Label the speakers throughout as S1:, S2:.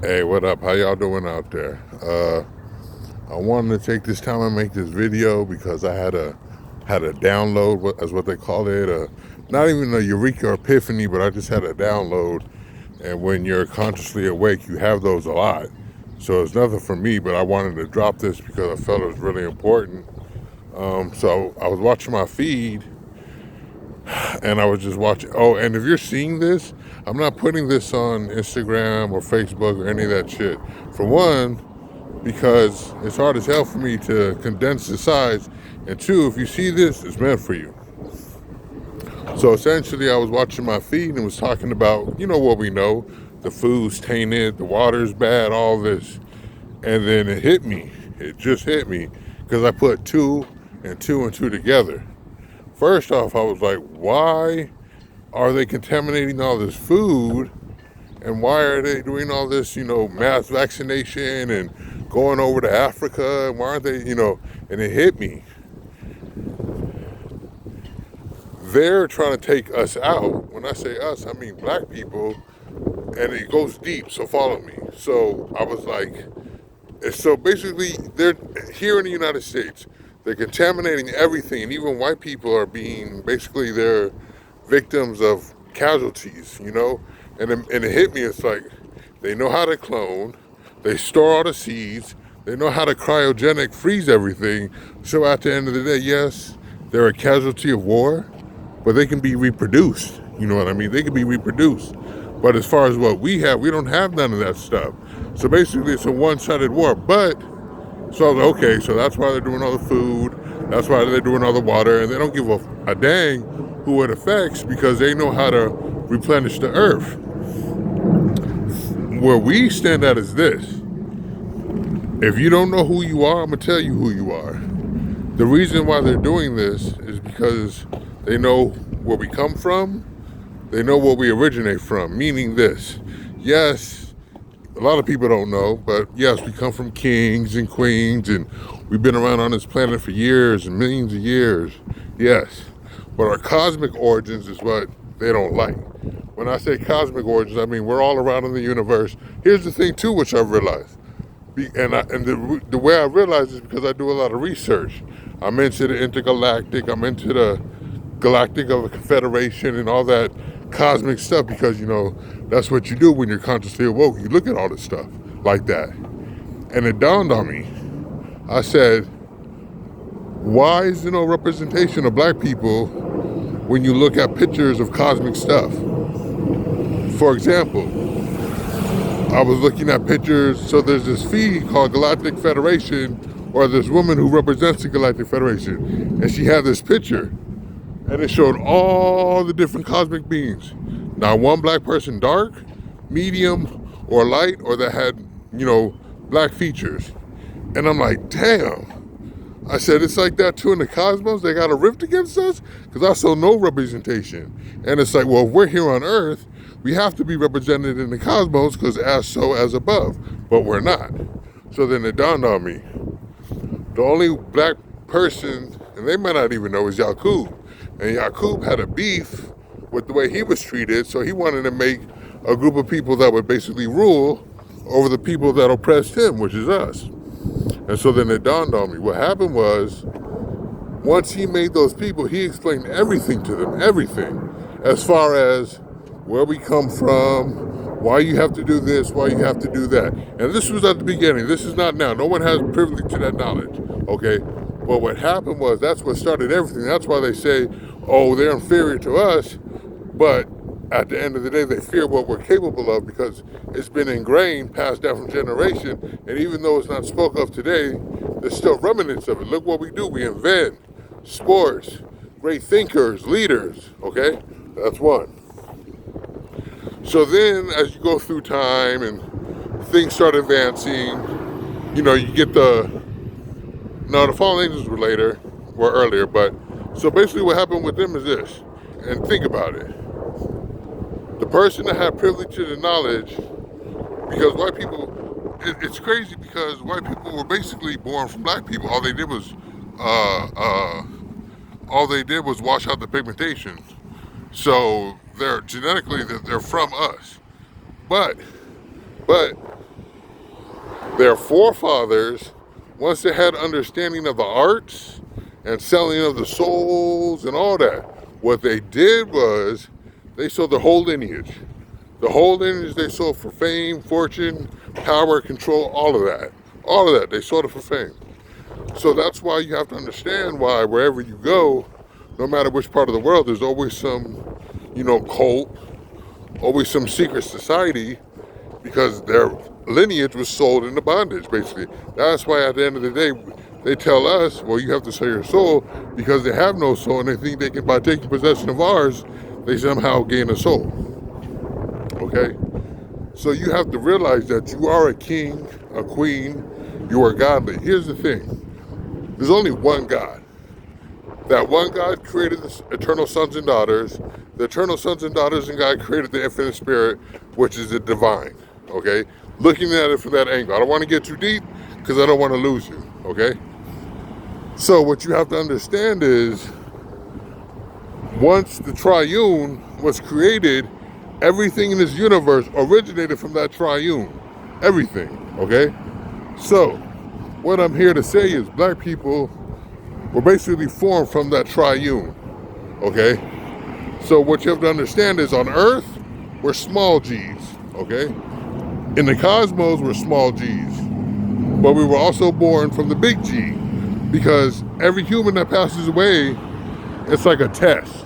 S1: Hey, what up? How y'all doing out there? I wanted to take this time and make this video because I had a download, as what they call it. Not even a eureka or epiphany, but I just had a download. And when you're consciously awake, you have those a lot. So it's nothing for me, but I wanted to drop this because I felt it was really important. So I was watching my feed, and I was just watching. Oh, and if you're seeing this, I'm not putting this on Instagram or Facebook or any of that shit. For one, because it's hard as hell for me to condense the size. And two, if you see this, it's meant for you. So essentially, I was watching my feed and was talking about, what we know, the food's tainted, the water's bad, all this. And then it hit me. It just hit me because I put two and two together. First off, I was like, why are they contaminating all this food? And why are they doing all this, mass vaccination and going over to Africa? And why aren't they, and it hit me. They're trying to take us out. When I say us, I mean black people. And it goes deep, so follow me. So I was like, so basically, they're here in the United States. They're contaminating everything. And even white people are being, basically, they're victims of casualties, And it hit me, it's like, they know how to clone, they store all the seeds, they know how to cryogenic freeze everything. So at the end of the day, yes, they're a casualty of war, but they can be reproduced. You know what I mean? They can be reproduced. But as far as what we have, we don't have none of that stuff. So basically, it's a one-sided war. But, so I was like, okay, so that's why they're doing all the food, that's why they're doing all the water, and they don't give a dang who it affects because they know how to replenish the earth. Where we stand at is this. If you don't know who you are, I'm going to tell you who you are. The reason why they're doing this is because they know where we come from, they know where we originate from, meaning this. Yes, a lot of people don't know, but yes, we come from kings and queens, and we've been around on this planet for years and millions of years. Yes, but our cosmic origins is what they don't like. When I say cosmic origins, I mean we're all around in the universe. Here's the thing too, which I've realized. The way I realize is because I do a lot of research. I'm into the intergalactic, I'm into the galactic of a confederation and all that cosmic stuff because, that's what you do when you're consciously awoke. You look at all this stuff like that. And it dawned on me. I said, why is there no representation of black people when you look at pictures of cosmic stuff? For example, I was looking at pictures, so there's this feed called Galactic Federation, or this woman who represents the Galactic Federation, and she had this picture, and it showed all the different cosmic beings. Not one black person dark, medium, or light, or that had, black features. And I'm like, damn. I said, it's like that too in the cosmos. They got a rift against us because I saw no representation. And it's like, well, if we're here on Earth, we have to be represented in the cosmos because as so as above, but we're not. So then it dawned on me, the only black person, and they might not even know, is Yakub. And Yakub had a beef with the way he was treated, so he wanted to make a group of people that would basically rule over the people that oppressed him, which is us. And so then it dawned on me. What happened was, once he made those people, he explained everything to them, everything. As far as where we come from, why you have to do this, why you have to do that. And this was at the beginning. This is not now. No one has privilege to that knowledge, okay? But what happened was, that's what started everything. That's why they say, oh, they're inferior to us. But at the end of the day, they fear what we're capable of because it's been ingrained, passed down from generation. And even though it's not spoke of today, there's still remnants of it. Look what we do. We invent sports, great thinkers, leaders, okay? That's one. So then as you go through time and things start advancing, you get the fallen angels were earlier, but so basically what happened with them is this, and think about it. The person that had privilege to the knowledge, because white people, it's crazy because white people were basically born from black people. All they did was wash out the pigmentation. So they're genetically they're from us. But Their forefathers, once they had understanding of the arts and selling of the souls and all that, what they did was they sold the whole lineage. The whole lineage they sold for fame, fortune, power, control, all of that. All of that, they sold it for fame. So that's why you have to understand why wherever you go, no matter which part of the world, there's always some, cult, always some secret society, because their lineage was sold into bondage, basically. That's why at the end of the day, they tell us, well, you have to sell your soul, because they have no soul, and they think they can, by taking possession of ours, they somehow gain a soul. Okay? So you have to realize that you are a king, a queen, you are godly. Here's the thing. There's only one God. That one God created the eternal sons and daughters. The eternal sons and daughters and God created the infinite spirit, which is the divine. Okay? Looking at it from that angle. I don't want to get too deep because I don't want to lose you. Okay? So what you have to understand is, once the triune was created, everything in this universe originated from that triune. Everything. Okay? So what I'm here to say is black people were basically formed from that triune. Okay? So what you have to understand is, on Earth, we're small g's. Okay? In the cosmos, we're small g's. But we were also born from the big G, because every human that passes away, it's like a test.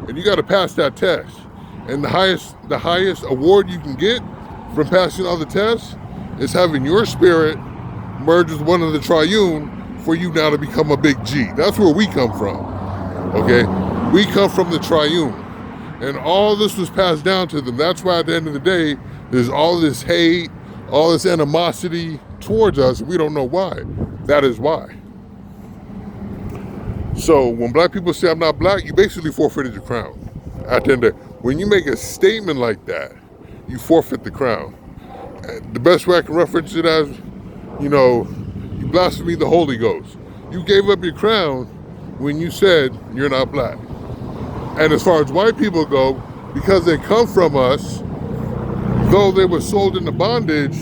S1: And you got to pass that test. And the highest award you can get from passing all the tests is having your spirit merge with one of the triune for you now to become a big G. That's where we come from. Okay? We come from the triune. And all this was passed down to them. That's why at the end of the day, there's all this hate, all this animosity towards us. We don't know why. That is why. So when black people say I'm not black, you basically forfeited your crown. At the end of the day, when you make a statement like that, you forfeit the crown. The best way I can reference it as, you blaspheme the Holy Ghost. You gave up your crown when you said you're not black. And as far as white people go, because they come from us, though they were sold into bondage,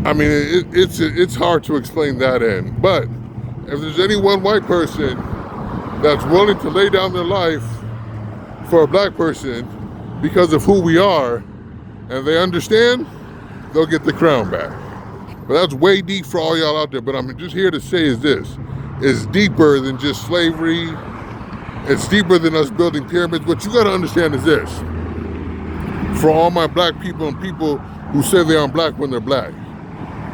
S1: I mean, it's hard to explain that end. But if there's any one white person that's willing to lay down their life for a black person because of who we are, and they understand, they'll get the crown back. But that's way deep for all y'all out there. But I'm just here to say is this. It's deeper than just slavery. It's deeper than us building pyramids. What you got to understand is this. For all my black people and people who say they aren't black when they're black,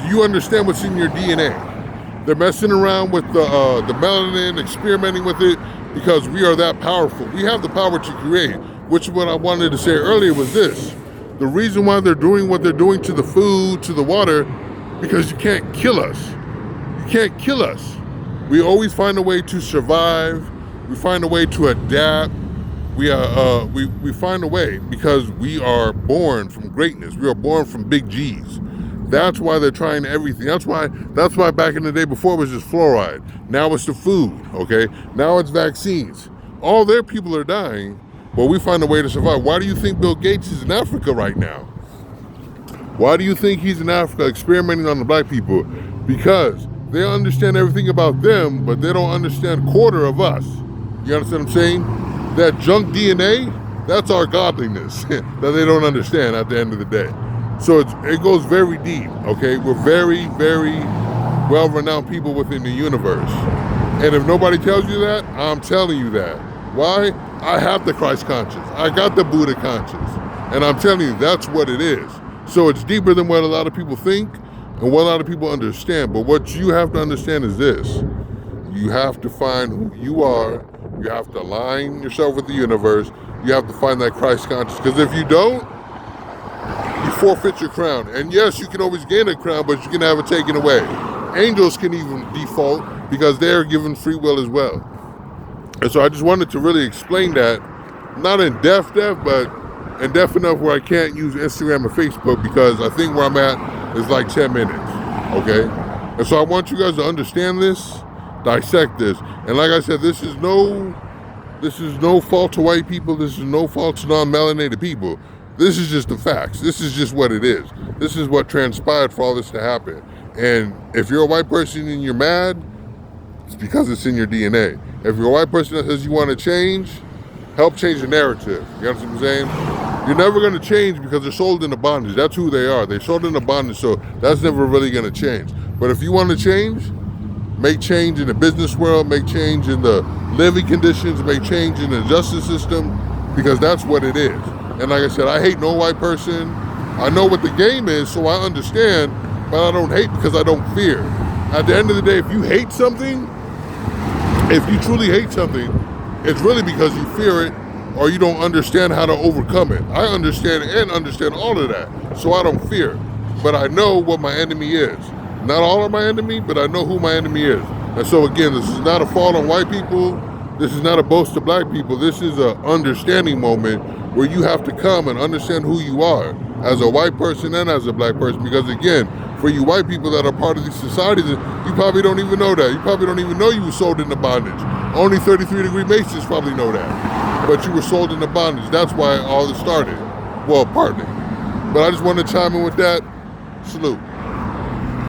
S1: do you understand what's in your DNA? They're messing around with the melanin, experimenting with it, because we are that powerful. We have the power to create, which is what I wanted to say earlier was this. The reason why they're doing what they're doing to the food, to the water, because you can't kill us. You can't kill us. We always find a way to survive. We find a way to adapt. We find a way, because we are born from greatness. We are born from big G's. That's why they're trying everything. That's why back in the day before it was just fluoride. Now it's the food, okay? Now it's vaccines. All their people are dying, but we find a way to survive. Why do you think Bill Gates is in Africa right now? Why do you think he's in Africa experimenting on the black people? Because they understand everything about them, but they don't understand a quarter of us. You understand what I'm saying? That junk DNA, that's our godliness that they don't understand at the end of the day. So it goes very deep, okay? We're very, very well-renowned people within the universe. And if nobody tells you that, I'm telling you that. Why? I have the Christ conscience. I got the Buddha conscience. And I'm telling you, that's what it is. So it's deeper than what a lot of people think and what a lot of people understand. But what you have to understand is this. You have to find who you are. You have to align yourself with the universe. You have to find that Christ conscience. Because if you don't, you forfeit your crown. And yes, you can always gain a crown, but you can have it taken away. Angels can even default because they are given free will as well. And so I just wanted to really explain that, not in depth, but in depth enough where I can't use Instagram or Facebook, because I think where I'm at is like 10 minutes, okay? And so I want you guys to understand this, dissect this. And like I said, this is no fault to white people. This is no fault to non-melanated people. This is just the facts. This is just what it is. This is what transpired for all this to happen. And if you're a white person and you're mad, it's because it's in your DNA. If you're a white person that says you want to change, help change the narrative. You understand what I'm saying? You're never going to change because they're sold into bondage. That's who they are. They're sold into bondage, so that's never really going to change. But if you want to change, make change in the business world, make change in the living conditions, make change in the justice system, because that's what it is. And like I said, I hate no white person. I know what the game is, so I understand, but I don't hate because I don't fear. At the end of the day, if you hate something, if you truly hate something, it's really because you fear it or you don't understand how to overcome it. I understand all of that, so I don't fear. But I know what my enemy is. Not all are my enemy, but I know who my enemy is. And so again, this is not a fault on white people. This is not a boast to black people. This is an understanding moment where you have to come and understand who you are as a white person and as a black person. Because again, for you white people that are part of these societies, you probably don't even know that. You probably don't even know you were sold into bondage. Only 33-degree Masons probably know that. But you were sold into bondage. That's why all this started. Well, partly. But I just wanted to chime in with that. Salute.